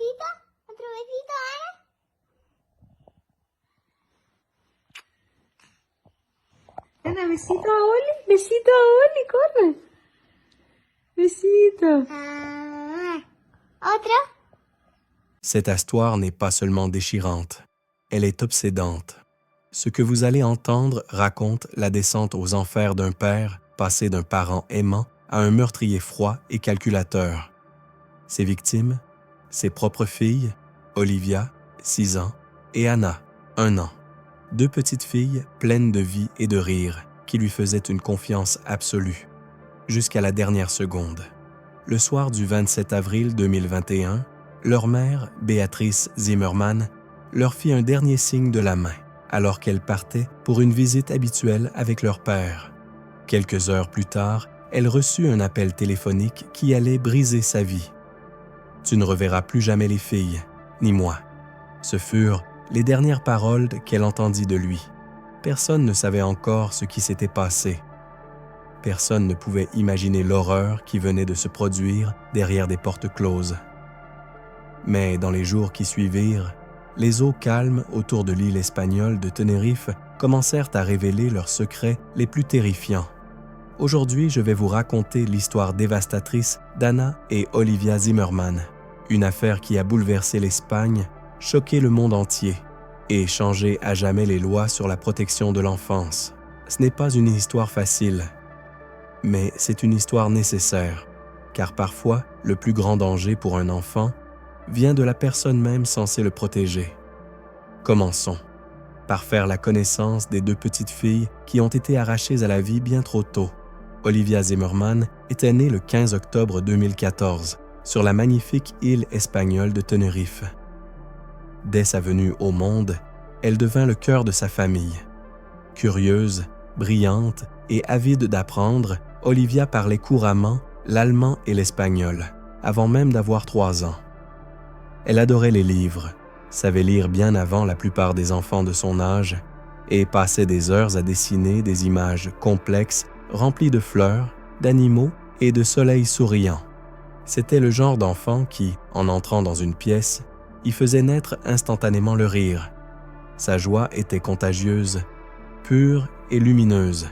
besito? ¿Otro besito, Ana? Ana, besito a Oli. Besito a Oli, corre. Besito. ¿Otro? Cette histoire n'est pas seulement déchirante, elle est obsédante. Ce que vous allez entendre raconte la descente aux enfers d'un père passé d'un parent aimant à un meurtrier froid et calculateur. Ses victimes, ses propres filles, Olivia, 6 ans, et Anna, 1 an. 2 petites filles pleines de vie et de rire qui lui faisaient une confiance absolue, jusqu'à la dernière seconde. Le soir du 27 avril 2021, leur mère, Béatrice Zimmermann, leur fit un dernier signe de la main, alors qu'elle partait pour une visite habituelle avec leur père. Quelques heures plus tard, elle reçut un appel téléphonique qui allait briser sa vie. « Tu ne reverras plus jamais les filles, ni moi. » Ce furent les dernières paroles qu'elle entendit de lui. Personne ne savait encore ce qui s'était passé. Personne ne pouvait imaginer l'horreur qui venait de se produire derrière des portes closes. Mais dans les jours qui suivirent, les eaux calmes autour de l'île espagnole de Tenerife commencèrent à révéler leurs secrets les plus terrifiants. Aujourd'hui, je vais vous raconter l'histoire dévastatrice d'Anna et Olivia Zimmermann, une affaire qui a bouleversé l'Espagne, choqué le monde entier et changé à jamais les lois sur la protection de l'enfance. Ce n'est pas une histoire facile, mais c'est une histoire nécessaire, car parfois, le plus grand danger pour un enfant vient de la personne même censée le protéger. Commençons par faire la connaissance des 2 petites filles qui ont été arrachées à la vie bien trop tôt. Olivia Zimmermann était née le 15 octobre 2014 sur la magnifique île espagnole de Tenerife. Dès sa venue au monde, elle devint le cœur de sa famille. Curieuse, brillante et avide d'apprendre, Olivia parlait couramment l'allemand et l'espagnol, avant même d'avoir 3 ans. Elle adorait les livres, savait lire bien avant la plupart des enfants de son âge et passait des heures à dessiner des images complexes remplies de fleurs, d'animaux et de soleils souriants. C'était le genre d'enfant qui, en entrant dans une pièce, y faisait naître instantanément le rire. Sa joie était contagieuse, pure et lumineuse.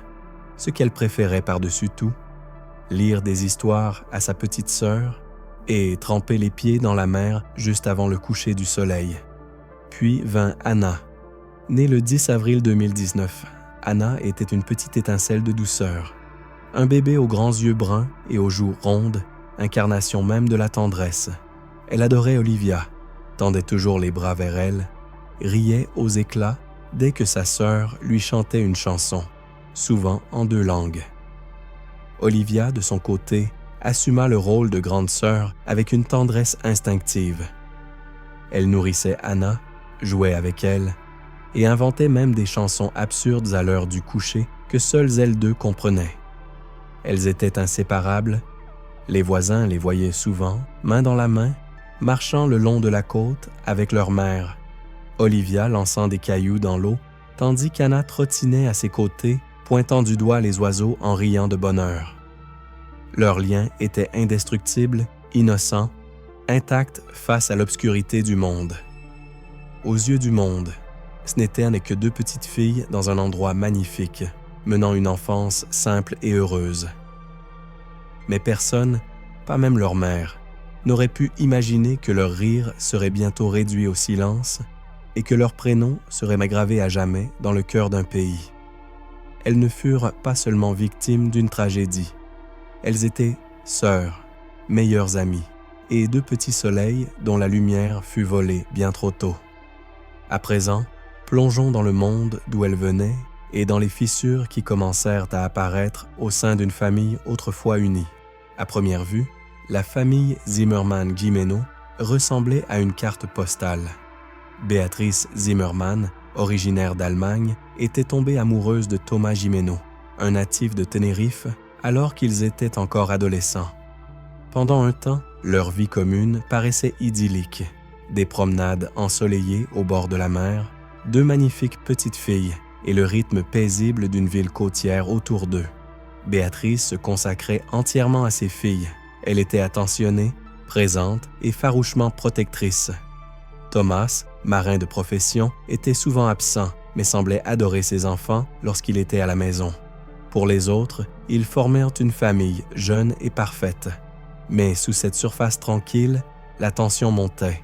Ce qu'elle préférait par-dessus tout, lire des histoires à sa petite sœur et tremper les pieds dans la mer juste avant le coucher du soleil. Puis vint Anna. Née le 10 avril 2019, Anna était une petite étincelle de douceur. Un bébé aux grands yeux bruns et aux joues rondes, incarnation même de la tendresse. Elle adorait Olivia, tendait toujours les bras vers elle, riait aux éclats dès que sa sœur lui chantait une chanson, souvent en 2 langues. Olivia, de son côté, assuma le rôle de grande sœur avec une tendresse instinctive. Elle nourrissait Anna, jouait avec elle, et inventait même des chansons absurdes à l'heure du coucher que seules elles 2 comprenaient. Elles étaient inséparables, les voisins les voyaient souvent, main dans la main, marchant le long de la côte avec leur mère, Olivia lançant des cailloux dans l'eau, tandis qu'Anna trottinait à ses côtés, pointant du doigt les oiseaux en riant de bonheur. Leur lien était indestructible, innocent, intact face à l'obscurité du monde. Aux yeux du monde, ce n'étaient que 2 petites filles dans un endroit magnifique, menant une enfance simple et heureuse. Mais personne, pas même leur mère, n'aurait pu imaginer que leur rire serait bientôt réduit au silence et que leur prénom serait gravé à jamais dans le cœur d'un pays. Elles ne furent pas seulement victimes d'une tragédie. Elles étaient sœurs, meilleures amies, et 2 petits soleils dont la lumière fut volée bien trop tôt. À présent, plongeons dans le monde d'où elles venaient et dans les fissures qui commencèrent à apparaître au sein d'une famille autrefois unie. À première vue, la famille Zimmermann-Gimeno ressemblait à une carte postale. Béatrice Zimmermann, originaire d'Allemagne, était tombée amoureuse de Thomas Gimeno, un natif de Tenerife, alors qu'ils étaient encore adolescents. Pendant un temps, leur vie commune paraissait idyllique. Des promenades ensoleillées au bord de la mer, 2 magnifiques petites filles et le rythme paisible d'une ville côtière autour d'eux. Béatrice se consacrait entièrement à ses filles. Elle était attentionnée, présente et farouchement protectrice. Thomas, marin de profession, était souvent absent, mais semblait adorer ses enfants lorsqu'il était à la maison. Pour les autres, ils formèrent une famille jeune et parfaite. Mais sous cette surface tranquille, la tension montait.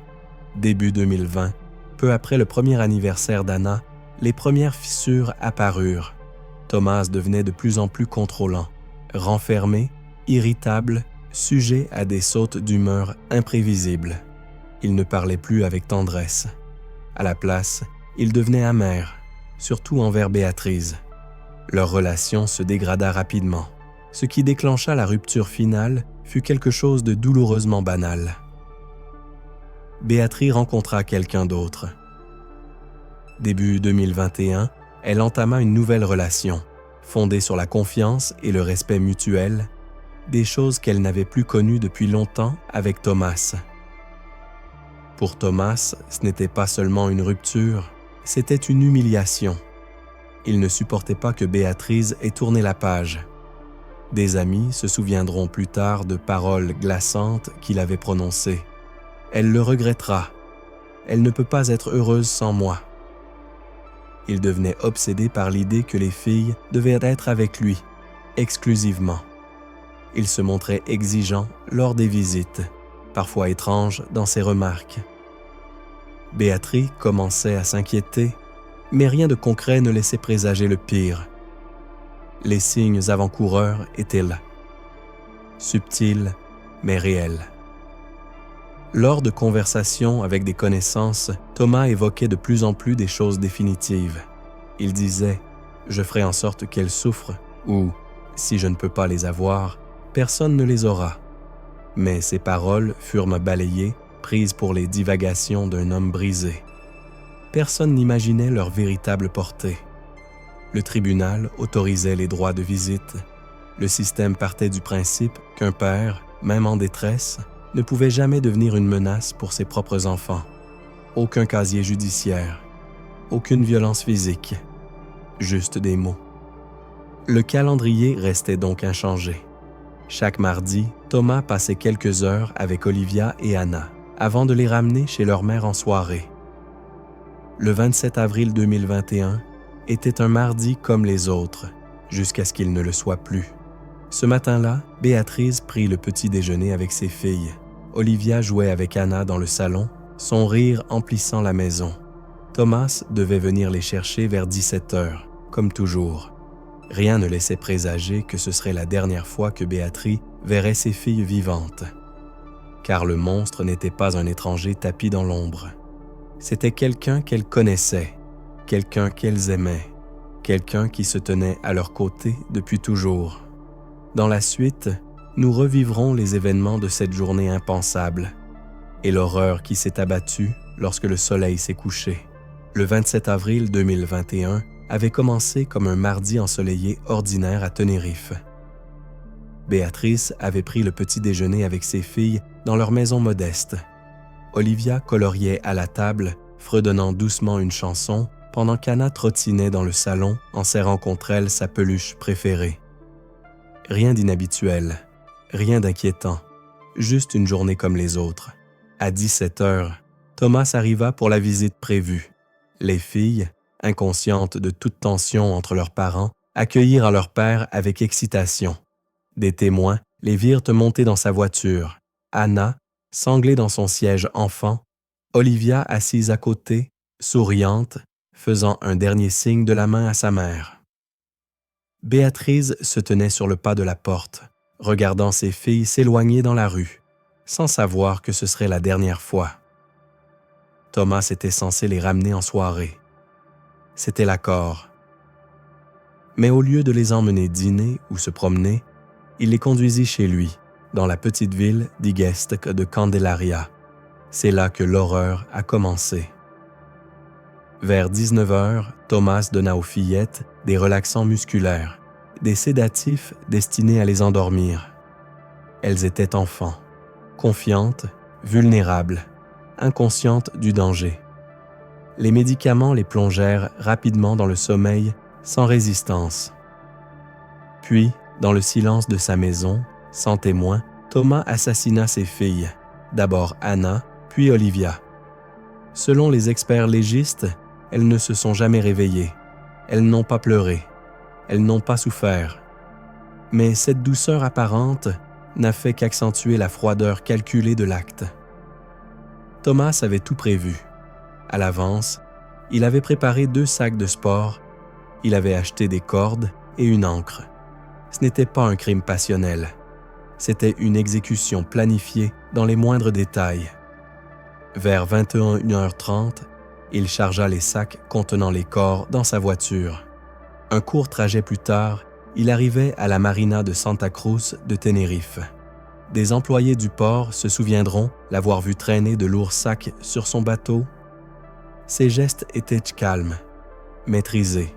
Début 2020, peu après le premier anniversaire d'Anna, les premières fissures apparurent. Thomas devenait de plus en plus contrôlant, renfermé, irritable, sujet à des sautes d'humeur imprévisibles. Il ne parlait plus avec tendresse. À la place, il devenait amer, surtout envers Béatrice. Leur relation se dégrada rapidement. Ce qui déclencha la rupture finale fut quelque chose de douloureusement banal. Béatrice rencontra quelqu'un d'autre. Début 2021, elle entama une nouvelle relation, fondée sur la confiance et le respect mutuel, des choses qu'elle n'avait plus connues depuis longtemps avec Thomas. Pour Thomas, ce n'était pas seulement une rupture, c'était une humiliation. Il ne supportait pas que Béatrice ait tourné la page. Des amis se souviendront plus tard de paroles glaçantes qu'il avait prononcées. « Elle le regrettera. Elle ne peut pas être heureuse sans moi. » Il devenait obsédé par l'idée que les filles devaient être avec lui, exclusivement. Il se montrait exigeant lors des visites, parfois étrange dans ses remarques. Béatrice commençait à s'inquiéter, mais rien de concret ne laissait présager le pire. Les signes avant-coureurs étaient là, subtils mais réels. Lors de conversations avec des connaissances, Thomas évoquait de plus en plus des choses définitives. Il disait « Je ferai en sorte qu'elles souffrent » ou « Si je ne peux pas les avoir, personne ne les aura ». Mais ces paroles furent balayées, prises pour les divagations d'un homme brisé. Personne n'imaginait leur véritable portée. Le tribunal autorisait les droits de visite. Le système partait du principe qu'un père, même en détresse, ne pouvait jamais devenir une menace pour ses propres enfants. Aucun casier judiciaire, aucune violence physique, juste des mots. Le calendrier restait donc inchangé. Chaque mardi, Thomas passait quelques heures avec Olivia et Anna, avant de les ramener chez leur mère en soirée. Le 27 avril 2021 était un mardi comme les autres, jusqu'à ce qu'il ne le soit plus. Ce matin-là, Béatrice prit le petit déjeuner avec ses filles. Olivia jouait avec Anna dans le salon, son rire emplissant la maison. Thomas devait venir les chercher vers 17h, comme toujours. Rien ne laissait présager que ce serait la dernière fois que Béatrice verrait ses filles vivantes. Car le monstre n'était pas un étranger tapi dans l'ombre. C'était quelqu'un qu'elles connaissaient, quelqu'un qu'elles aimaient, quelqu'un qui se tenait à leur côté depuis toujours. Dans la suite, nous revivrons les événements de cette journée impensable et l'horreur qui s'est abattue lorsque le soleil s'est couché. Le 27 avril 2021 avait commencé comme un mardi ensoleillé ordinaire à Tenerife. Béatrice avait pris le petit déjeuner avec ses filles dans leur maison modeste. Olivia coloriait à la table, fredonnant doucement une chanson, pendant qu'Anna trottinait dans le salon en serrant contre elle sa peluche préférée. Rien d'inhabituel, rien d'inquiétant, juste une journée comme les autres. À 17h, Thomas arriva pour la visite prévue. Les filles, inconscientes de toute tension entre leurs parents, accueillirent leur père avec excitation. Des témoins les virent monter dans sa voiture. Anna, sanglée dans son siège enfant, Olivia assise à côté, souriante, faisant un dernier signe de la main à sa mère. Béatrice se tenait sur le pas de la porte, regardant ses filles s'éloigner dans la rue, sans savoir que ce serait la dernière fois. Thomas était censé les ramener en soirée. C'était l'accord. Mais au lieu de les emmener dîner ou se promener, il les conduisit chez lui, dans la petite ville d'Igueste de Candelaria. C'est là que l'horreur a commencé. Vers 19h, Thomas donna aux fillettes des relaxants musculaires, des sédatifs destinés à les endormir. Elles étaient enfants, confiantes, vulnérables, inconscientes du danger. Les médicaments les plongèrent rapidement dans le sommeil sans résistance. Puis, dans le silence de sa maison, sans témoin, Thomas assassina ses filles, d'abord Anna, puis Olivia. Selon les experts légistes, elles ne se sont jamais réveillées. Elles n'ont pas pleuré. Elles n'ont pas souffert. Mais cette douceur apparente n'a fait qu'accentuer la froideur calculée de l'acte. Thomas avait tout prévu. À l'avance, il avait préparé 2 sacs de sport, il avait acheté des cordes et une encre. Ce n'était pas un crime passionnel. C'était une exécution planifiée dans les moindres détails. Vers 21h30, il chargea les sacs contenant les corps dans sa voiture. Un court trajet plus tard, il arrivait à la marina de Santa Cruz de Tenerife. Des employés du port se souviendront l'avoir vu traîner de lourds sacs sur son bateau. Ses gestes étaient calmes, maîtrisés,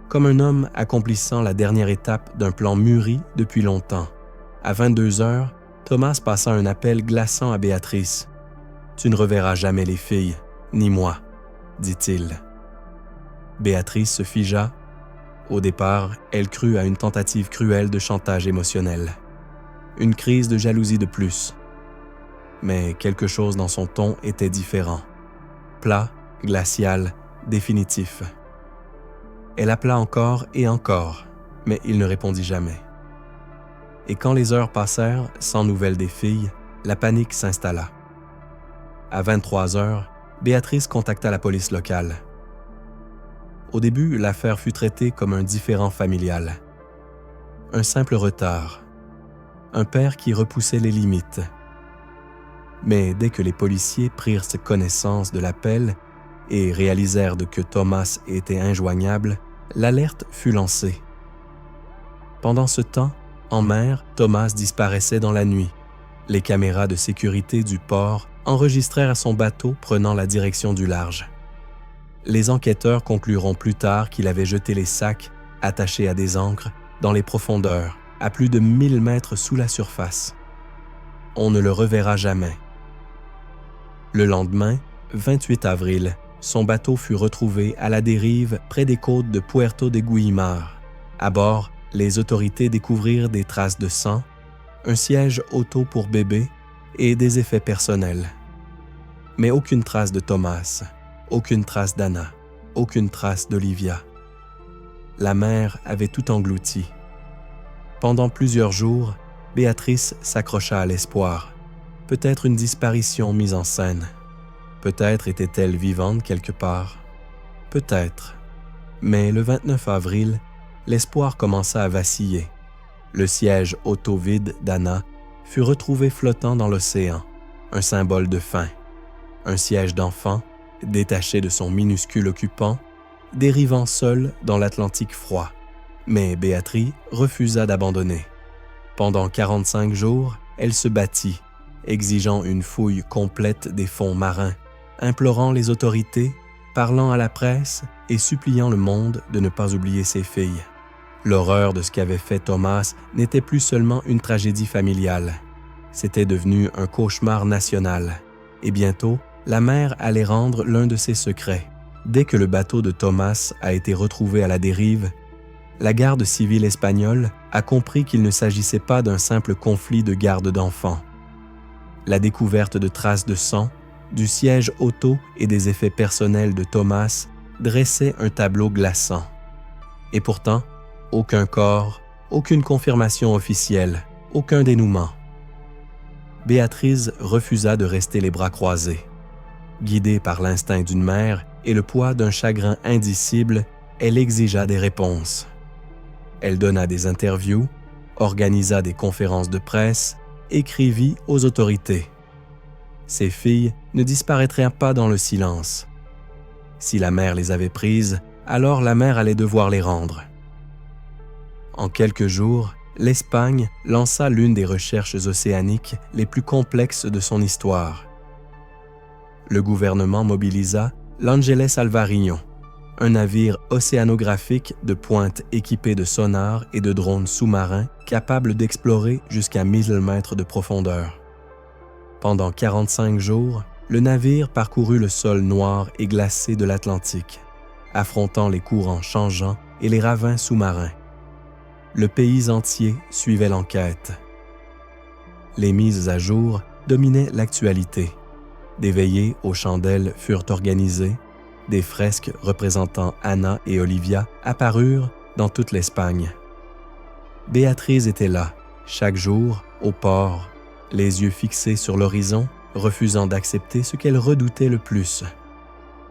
comme un homme accomplissant la dernière étape d'un plan mûri depuis longtemps. À 22h, Thomas passa un appel glaçant à Béatrice. « Tu ne reverras jamais les filles, ni moi, » dit-il. Béatrice se figea. Au départ, elle crut à une tentative cruelle de chantage émotionnel. Une crise de jalousie de plus. Mais quelque chose dans son ton était différent. Plat, glacial, définitif. Elle appela encore et encore, mais il ne répondit jamais. Et quand les heures passèrent sans nouvelles des filles, la panique s'installa. À 23h, Béatrice contacta la police locale. Au début, l'affaire fut traitée comme un différend familial. Un simple retard. Un père qui repoussait les limites. Mais dès que les policiers prirent connaissance de l'appel et réalisèrent que Thomas était injoignable, l'alerte fut lancée. Pendant ce temps, en mer, Thomas disparaissait dans la nuit. Les caméras de sécurité du port enregistrèrent son bateau prenant la direction du large. Les enquêteurs concluront plus tard qu'il avait jeté les sacs, attachés à des ancres, dans les profondeurs, à plus de 1000 mètres sous la surface. On ne le reverra jamais. Le lendemain, 28 avril, son bateau fut retrouvé à la dérive près des côtes de Puerto de Guimar. À bord, les autorités découvrirent des traces de sang, un siège auto pour bébé et des effets personnels. Mais aucune trace de Thomas, aucune trace d'Anna, aucune trace d'Olivia. La mer avait tout englouti. Pendant plusieurs jours, Béatrice s'accrocha à l'espoir. Peut-être une disparition mise en scène. Peut-être était-elle vivante quelque part. Peut-être. Mais le 29 avril, l'espoir commença à vaciller. Le siège auto vide d'Anna fut retrouvé flottant dans l'océan, un symbole de fin. Un siège d'enfant, détaché de son minuscule occupant, dérivant seul dans l'Atlantique froid. Mais Béatrice refusa d'abandonner. Pendant 45 jours, elle se battit, exigeant une fouille complète des fonds marins, implorant les autorités, parlant à la presse et suppliant le monde de ne pas oublier ses filles. L'horreur de ce qu'avait fait Thomas n'était plus seulement une tragédie familiale. C'était devenu un cauchemar national. Et bientôt, la mer allait rendre l'un de ses secrets. Dès que le bateau de Thomas a été retrouvé à la dérive, la garde civile espagnole a compris qu'il ne s'agissait pas d'un simple conflit de garde d'enfants. La découverte de traces de sang, du siège auto et des effets personnels de Thomas dressait un tableau glaçant. Et pourtant, aucun corps, aucune confirmation officielle, aucun dénouement. Béatrice refusa de rester les bras croisés. Guidée par l'instinct d'une mère et le poids d'un chagrin indicible, elle exigea des réponses. Elle donna des interviews, organisa des conférences de presse, écrivit aux autorités. Ses filles ne disparaîtraient pas dans le silence. Si la mer les avait prises, alors la mer allait devoir les rendre. En quelques jours, l'Espagne lança l'une des recherches océaniques les plus complexes de son histoire. Le gouvernement mobilisa l'Ángeles Alvarinho, un navire océanographique de pointe équipé de sonars et de drones sous-marins capables d'explorer jusqu'à 1000 mètres de profondeur. Pendant 45 jours, le navire parcourut le sol noir et glacé de l'Atlantique, affrontant les courants changeants et les ravins sous-marins. Le pays entier suivait l'enquête. Les mises à jour dominait l'actualité. Des veillées aux chandelles furent organisées, des fresques représentant Anna et Olivia apparurent dans toute l'Espagne. Béatrice était là, chaque jour, au port, les yeux fixés sur l'horizon, refusant d'accepter ce qu'elle redoutait le plus.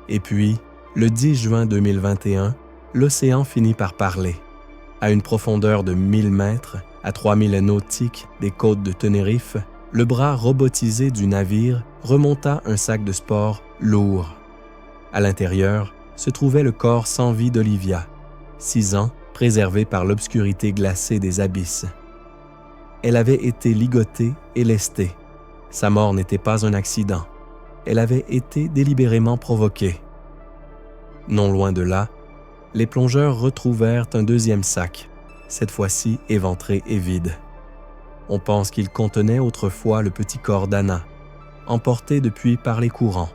Et puis, le 10 juin 2021, l'océan finit par parler. À une profondeur de 1000 mètres, à 3000 nautiques des côtes de Tenerife, le bras robotisé du navire remonta un sac de sport lourd. À l'intérieur se trouvait le corps sans vie d'Olivia, 6 ans, préservé par l'obscurité glacée des abysses. Elle avait été ligotée et lestée. Sa mort n'était pas un accident. Elle avait été délibérément provoquée. Non loin de là, les plongeurs retrouvèrent un deuxième sac, cette fois-ci éventré et vide. On pense qu'il contenait autrefois le petit corps d'Anna, emporté depuis par les courants.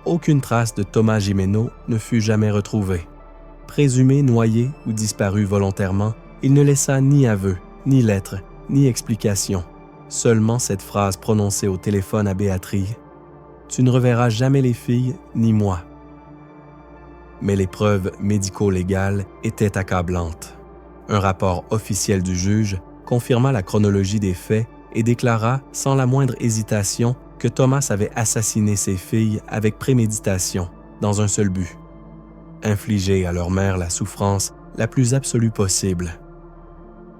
Aucune trace de Thomas Gimeno ne fut jamais retrouvée. Présumé noyé ou disparu volontairement, il ne laissa ni aveu, ni lettre, ni explication. Seulement cette phrase prononcée au téléphone à Béatrice : « Tu ne reverras jamais les filles, ni moi. » Mais les preuves médico-légales étaient accablantes. Un rapport officiel du juge confirma la chronologie des faits et déclara sans la moindre hésitation que Thomas avait assassiné ses filles avec préméditation, dans un seul but: infliger à leur mère la souffrance la plus absolue possible.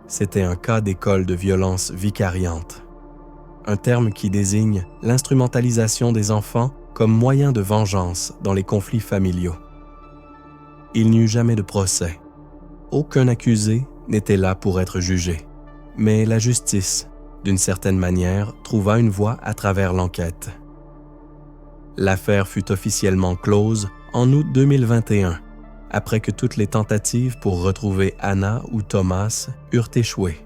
C'était un cas d'école de violence vicariante, un terme qui désigne l'instrumentalisation des enfants comme moyen de vengeance dans les conflits familiaux. Il n'y eut jamais de procès. Aucun accusé n'était là pour être jugé. Mais la justice, d'une certaine manière, trouva une voie à travers l'enquête. L'affaire fut officiellement close en août 2021, après que toutes les tentatives pour retrouver Anna ou Thomas eurent échoué.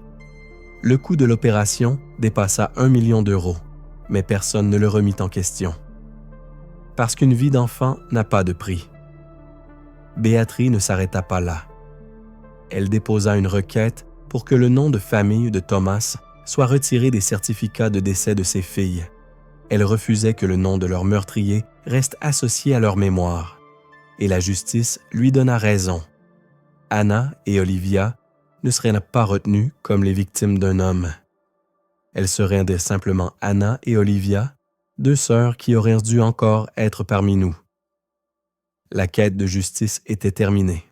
Le coût de l'opération dépassa 1 million d'euros, mais personne ne le remit en question. Parce qu'une vie d'enfant n'a pas de prix. Béatrice ne s'arrêta pas là. Elle déposa une requête pour que le nom de famille de Thomas soit retiré des certificats de décès de ses filles. Elle refusait que le nom de leur meurtrier reste associé à leur mémoire. Et la justice lui donna raison. Anna et Olivia ne seraient pas retenues comme les victimes d'un homme. Elles seraient simplement Anna et Olivia, 2 sœurs qui auraient dû encore être parmi nous. La quête de justice était terminée.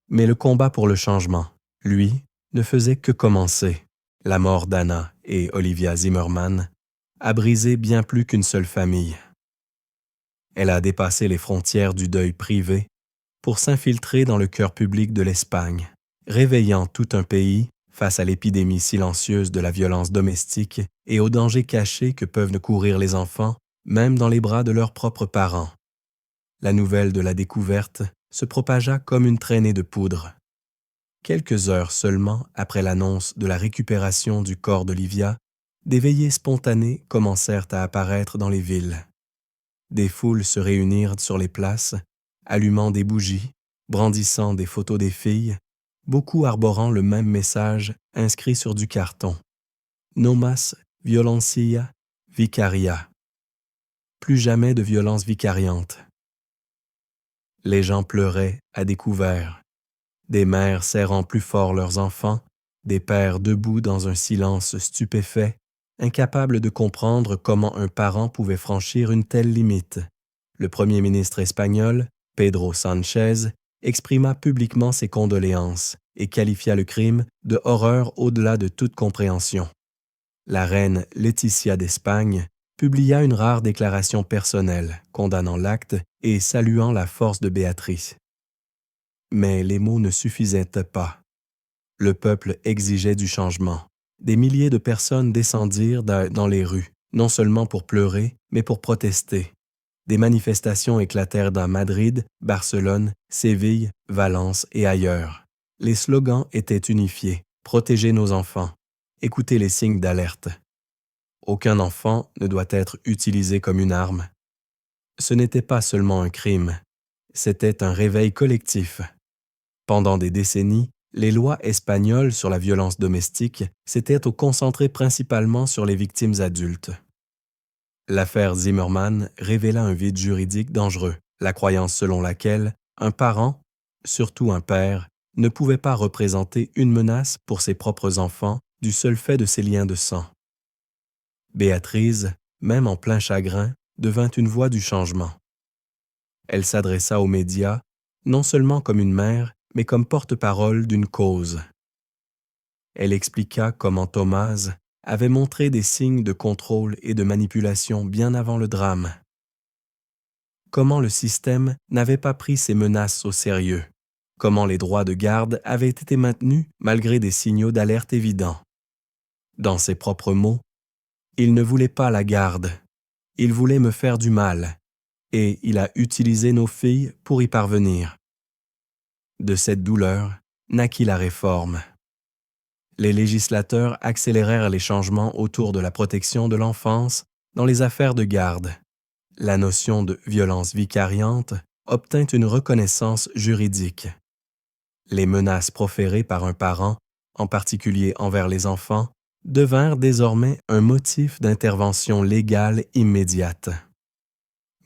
Mais le combat pour le changement, lui, ne faisait que commencer. La mort d'Anna et Olivia Zimmermann a brisé bien plus qu'une seule famille. Elle a dépassé les frontières du deuil privé pour s'infiltrer dans le cœur public de l'Espagne, réveillant tout un pays face à l'épidémie silencieuse de la violence domestique et aux dangers cachés que peuvent courir les enfants, même dans les bras de leurs propres parents. La nouvelle de la découverte se propagea comme une traînée de poudre. Quelques heures seulement après l'annonce de la récupération du corps d'Olivia, des veillées spontanées commencèrent à apparaître dans les villes. Des foules se réunirent sur les places, allumant des bougies, brandissant des photos des filles, beaucoup arborant le même message inscrit sur du carton: No más violencia vicaria. Plus jamais de violence vicariante. Les gens pleuraient à découvert. Des mères serrant plus fort leurs enfants, des pères debout dans un silence stupéfait, incapables de comprendre comment un parent pouvait franchir une telle limite. Le premier ministre espagnol, Pedro Sánchez, exprima publiquement ses condoléances et qualifia le crime de horreur au-delà de toute compréhension. La reine Laetitia d'Espagne publia une rare déclaration personnelle condamnant l'acte et saluant la force de Béatrice. Mais les mots ne suffisaient pas. Le peuple exigeait du changement. Des milliers de personnes descendirent dans les rues, non seulement pour pleurer, mais pour protester. Des manifestations éclatèrent dans Madrid, Barcelone, Séville, Valence et ailleurs. Les slogans étaient unifiés: protéger nos enfants, écouter les signes d'alerte. Aucun enfant ne doit être utilisé comme une arme. Ce n'était pas seulement un crime, c'était un réveil collectif. Pendant des décennies, Les lois espagnoles sur la violence domestique s'étaient concentrées principalement sur les victimes adultes. L'affaire Zimmerman révéla un vide juridique dangereux, la croyance selon laquelle un parent, surtout un père, ne pouvait pas représenter une menace pour ses propres enfants du seul fait de ses liens de sang. Béatrice, même en plein chagrin, devint une voix du changement. Elle s'adressa aux médias, non seulement comme une mère, mais comme porte-parole d'une cause. Elle expliqua comment Thomas avait montré des signes de contrôle et de manipulation bien avant le drame. Comment le système n'avait pas pris ces menaces au sérieux. Comment les droits de garde avaient été maintenus malgré des signaux d'alerte évidents. Dans ses propres mots, « Il ne voulait pas la garde. Il voulait me faire du mal. Et il a utilisé nos filles pour y parvenir. » De cette douleur naquit la réforme. Les législateurs accélérèrent les changements autour de la protection de l'enfance dans les affaires de garde. La notion de violence vicariante obtint une reconnaissance juridique. Les menaces proférées par un parent, en particulier envers les enfants, devinrent désormais un motif d'intervention légale immédiate.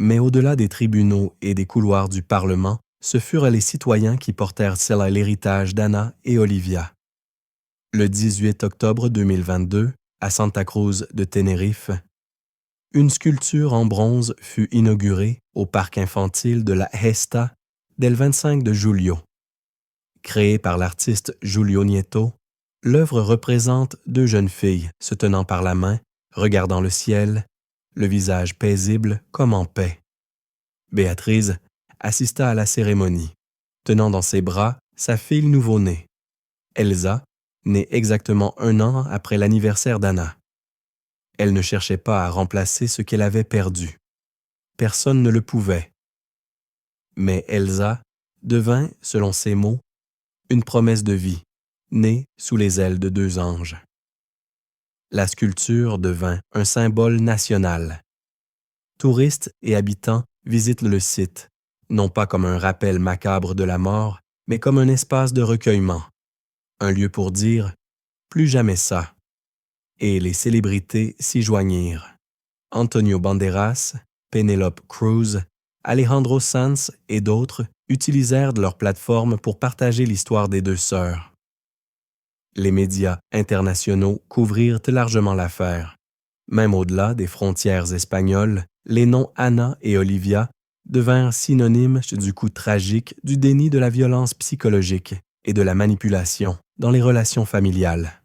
Mais au-delà des tribunaux et des couloirs du Parlement, ce furent les citoyens qui portèrent seul l'héritage d'Anna et Olivia. Le 18 octobre 2022, à Santa Cruz de Tenerife, une sculpture en bronze fut inaugurée au parc infantile de la Gesta dès le 25 de Julio. Créée par l'artiste Julio Nieto, l'œuvre représente deux jeunes filles se tenant par la main, regardant le ciel, le visage paisible comme en paix. Béatrice assista à la cérémonie, tenant dans ses bras sa fille nouveau-née, Elsa, née exactement 1 an après l'anniversaire d'Anna. Elle ne cherchait pas à remplacer ce qu'elle avait perdu. Personne ne le pouvait. Mais Elsa devint, selon ses mots, une promesse de vie, née sous les ailes de 2 anges. La sculpture devint un symbole national. Touristes et habitants visitent le site, non pas comme un rappel macabre de la mort, mais comme un espace de recueillement, un lieu pour dire « plus jamais ça ». Et les célébrités s'y joignirent. Antonio Banderas, Penélope Cruz, Alejandro Sanz et d'autres utilisèrent leur plateforme pour partager l'histoire des deux sœurs. Les médias internationaux couvrirent largement l'affaire. Même au-delà des frontières espagnoles, les noms Anna et Olivia devinrent synonymes du coût tragique du déni de la violence psychologique et de la manipulation dans les relations familiales.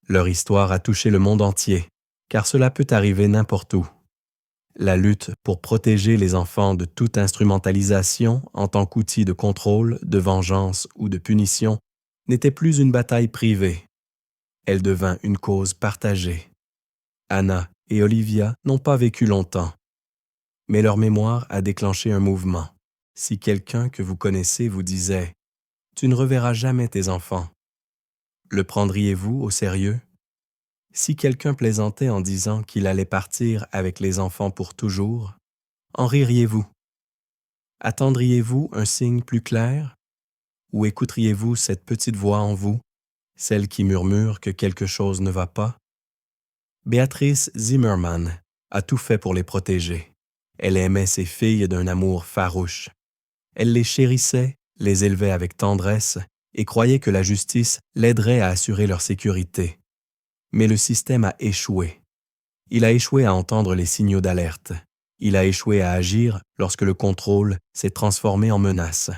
Leur histoire a touché le monde entier, car cela peut arriver n'importe où. La lutte pour protéger les enfants de toute instrumentalisation en tant qu'outil de contrôle, de vengeance ou de punition n'était plus une bataille privée. Elle devint une cause partagée. Anna et Olivia n'ont pas vécu longtemps, mais leur mémoire a déclenché un mouvement. Si quelqu'un que vous connaissez vous disait « Tu ne reverras jamais tes enfants », le prendriez-vous au sérieux? Si quelqu'un plaisantait en disant qu'il allait partir avec les enfants pour toujours, en ririez-vous? Attendriez-vous un signe plus clair? Ou écouteriez-vous cette petite voix en vous, celle qui murmure que quelque chose ne va pas? Béatrice Zimmerman a tout fait pour les protéger. Elle aimait ses filles d'un amour farouche. Elle les chérissait, les élevait avec tendresse et croyait que la justice l'aiderait à assurer leur sécurité. Mais le système a échoué. Il a échoué à entendre les signaux d'alerte. Il a échoué à agir lorsque le contrôle s'est transformé en menace.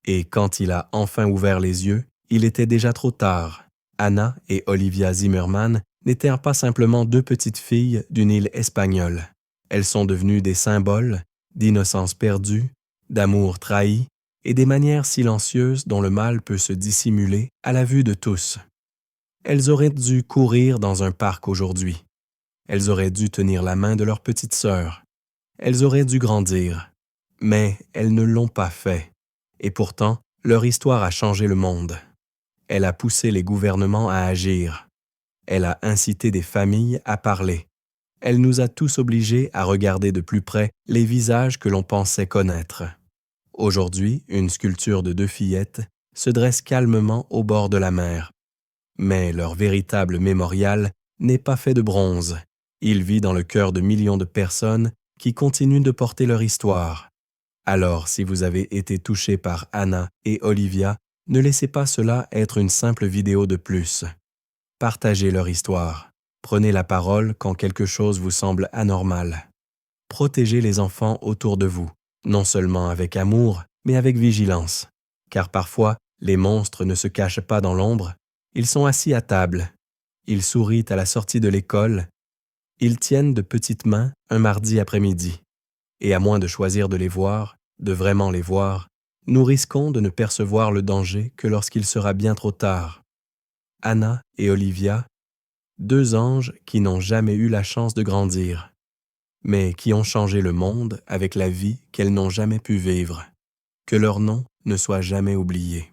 Et quand il a enfin ouvert les yeux, il était déjà trop tard. Anna et Olivia Zimmerman n'étaient pas simplement 2 petites filles d'une île espagnole. Elles sont devenues des symboles d'innocence perdue, d'amour trahi et des manières silencieuses dont le mal peut se dissimuler à la vue de tous. Elles auraient dû courir dans un parc aujourd'hui. Elles auraient dû tenir la main de leur petite sœur. Elles auraient dû grandir. Mais elles ne l'ont pas fait. Et pourtant, leur histoire a changé le monde. Elle a poussé les gouvernements à agir. Elle a incité des familles à parler. Elle nous a tous obligés à regarder de plus près les visages que l'on pensait connaître. Aujourd'hui, une sculpture de 2 fillettes se dressent calmement au bord de la mer. Mais leur véritable mémorial n'est pas fait de bronze. Il vit dans le cœur de millions de personnes qui continuent de porter leur histoire. Alors, si vous avez été touché par Anna et Olivia, ne laissez pas cela être une simple vidéo de plus. Partagez leur histoire. Prenez la parole quand quelque chose vous semble anormal. Protégez les enfants autour de vous, non seulement avec amour, mais avec vigilance. Car parfois, les monstres ne se cachent pas dans l'ombre, ils sont assis à table. Ils sourient à la sortie de l'école. Ils tiennent de petites mains un mardi après-midi. Et à moins de choisir de les voir, de vraiment les voir, nous risquons de ne percevoir le danger que lorsqu'il sera bien trop tard. Anna et Olivia, deux anges qui n'ont jamais eu la chance de grandir, mais qui ont changé le monde avec la vie qu'elles n'ont jamais pu vivre. Que leur nom ne soit jamais oublié.